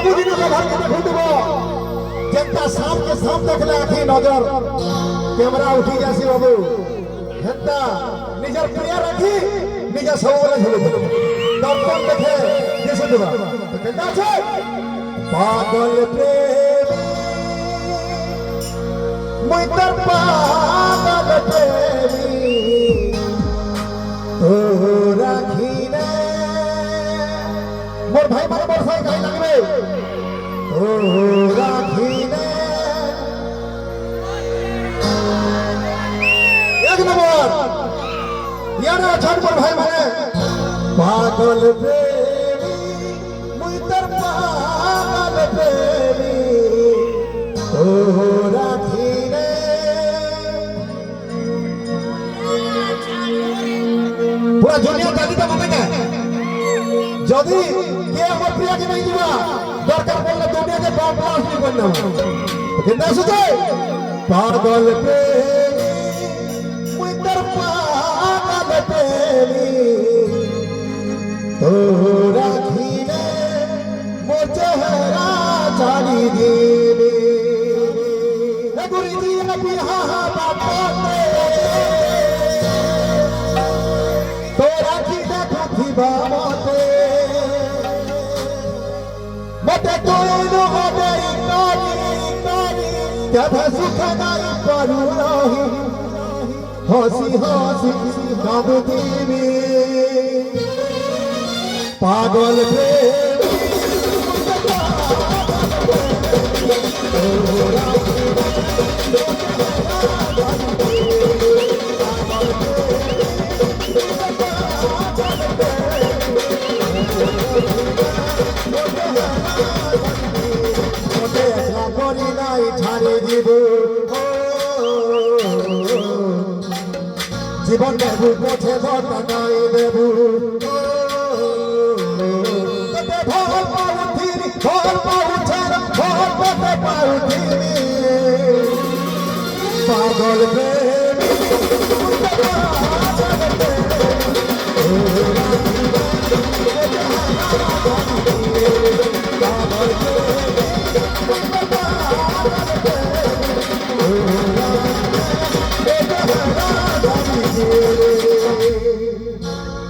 बाबूजी ने बाहर के देखो देबो जेता सांप के सांप देखले आखी नजर कैमरा उठी जासी बाबू हेता निजर प्रिय रखी निज सबले झुले दर्पण देखे देशे देबा तो केता छे पागल प्रेमी मुई तर पागल प्रेमी तो राखीने मोर भाई मारे मोर साई गाई लगबे तो राखीने एक नंबर यार छठ पर भाई मारे पागल प्रेमी मुई तर पागल प्रेमी तो राखीने पूरा दुनिया जानी तो मम्मी ने जदी के हमर प्रिय के नहीं जीवा दरकार पड़ले दुनिया के टॉप क्लास नहीं बनना केना सोचे पागल प्रेमी मुई तर पागल प्रेमी तो राखीने मोर चेहरा चाली दीनी ए गुरुजी ने बिहा बापोते तो राखी देखो थी बामोते मते कोनो होदे कानी क्या सुख नहीं करू रही हंसी हंसी काबूदीनी पागल प्रेमी জীবন দেবু পথে ঘটনাই দেবু ভর পাউথিনি ভর পাউছেন ভর পথে পাউথিনি পাগল